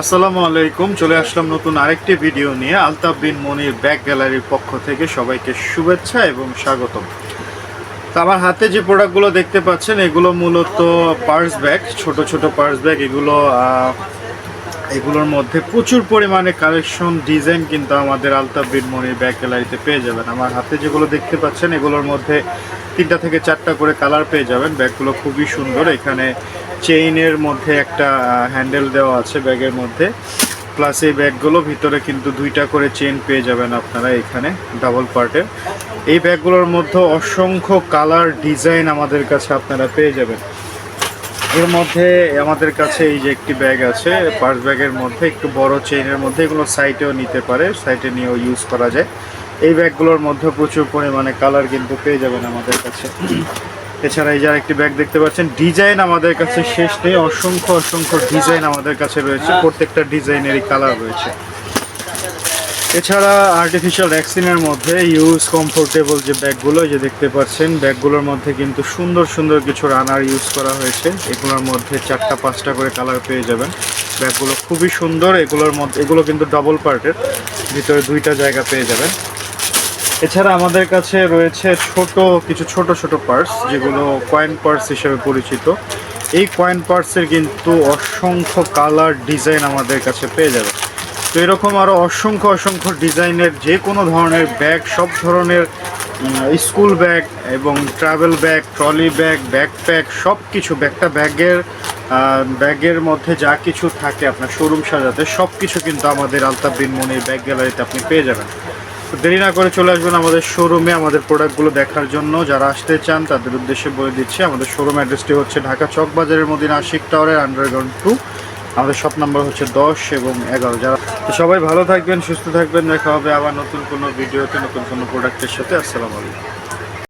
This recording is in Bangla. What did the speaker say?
আসসালামু আলাইকুম। চলে আসলাম নতুন আরেকটি ভিডিও নিয়ে। আলতাফ বিন মনির ব্যাগ গ্যালারির পক্ষ থেকে সবাইকে শুভেচ্ছা এবং স্বাগতম। তো আমার হাতে যে প্রোডাক্টগুলো দেখতে পাচ্ছেন এগুলো মূলত পার্স ব্যাগ, ছোট ছোট পার্স ব্যাগ। এগুলোর মধ্যে প্রচুর পরিমাণে কালেকশন ডিজাইন কিন্তু আমাদের আলতাফ বিন মনির ব্যাগ গ্যালারিতে পেয়ে যাবেন। আমার হাতে যেগুলো দেখতে পাচ্ছেন এগুলোর মধ্যে 3টা থেকে 4টা করে কালার পেয়ে যাবেন। ব্যাগগুলো খুবই সুন্দর। এখানে চেইনের মধ্যে একটা হ্যান্ডেল দেওয়া আছে ব্যাগের মধ্যে, প্লাস এই ব্যাগগুলো ভিতরে কিন্তু 2টা করে চেইন পেয়ে যাবেন আপনারা এখানে ডাবল পার্টের। এই ব্যাগগুলোর মধ্যে অসংখ্য কালার ডিজাইন আমাদের কাছে আপনারা পেয়ে যাবেন। এর মধ্যে আমাদের কাছে এই যে একটি ব্যাগ আছে পার্স ব্যাগের মধ্যে, একটু বড় চেইনের মধ্যে, এগুলো সাইডেও নিতে পারে, সাইডে নিয়েও ইউজ করা যায়। এই ব্যাগগুলোর মধ্যে প্রচুর পরিমাণে কালার কিন্তু পেয়ে যাবেন আমাদের কাছে। এছাড়া এই যে একটি ব্যাগ দেখতে পাচ্ছেন, ডিজাইন আমাদের কাছে শেষ নেই, অসংখ্য অসংখ্য ডিজাইন আমাদের কাছে রয়েছে, প্রত্যেকটা ডিজাইনেরই কালার রয়েছে। এছাড়া আর্টিফিশিয়াল ভ্যাকসিনের মধ্যে ইউজ কমফোর্টেবল যে ব্যাগগুলো যে দেখতে পাচ্ছেন, ব্যাগগুলোর মধ্যে কিন্তু সুন্দর সুন্দর কিছু রানার ইউজ করা হয়েছে। এগুলোর মধ্যে 4টা 5টা করে কালার পেয়ে যাবেন। ব্যাগগুলো খুবই সুন্দর। এগুলো কিন্তু ডাবল পার্টের, ভিতরে 2টা জায়গা পেয়ে যাবেন। এছাড়া আমাদের কাছে রয়েছে কিছু ছোট ছোট পার্স, যেগুলো কয়েন পার্স হিসেবে পরিচিত। এই কয়েন পার্সের কিন্তু অসংখ্য কালার ডিজাইন আমাদের কাছে পেয়ে যাবে। তো এরকম আরও অসংখ্য অসংখ্য ডিজাইনের যে কোনো ধরনের ব্যাগ, সব ধরনের স্কুল ব্যাগ এবং travel bag, trolley bag, backpack, সব কিছু একটা ব্যাগের মধ্যে যা কিছু থাকে আপনার শোরুম সাজাতে, সব কিছু কিন্তু আমাদের আলতাফ বিন মনির ব্যাগ গ্যালারিতে আপনি পেয়ে যাবেন। তো দেরি না করে চলে আসবেন আমাদের শোরুমে আমাদের প্রোডাক্টগুলো দেখার জন্য। যারা আসতে চান তাদের উদ্দেশ্যে বলে দিচ্ছি, আমাদের শোরুম অ্যাড্রেসটি হচ্ছে ঢাকা চকবাজারের মদিনা আশিক টাওয়ারের আন্ডারগ্রাউন্ড 2। আমাদের শপ নাম্বার হচ্ছে 10 এবং 11। যারা তো সবাই ভালো থাকবেন, সুস্থ থাকবেন। দেখা হবে আবার নতুন কোনো ভিডিওতে, নতুন কোনো প্রোডাক্টের সাথে। আসসালামু আলাইকুম।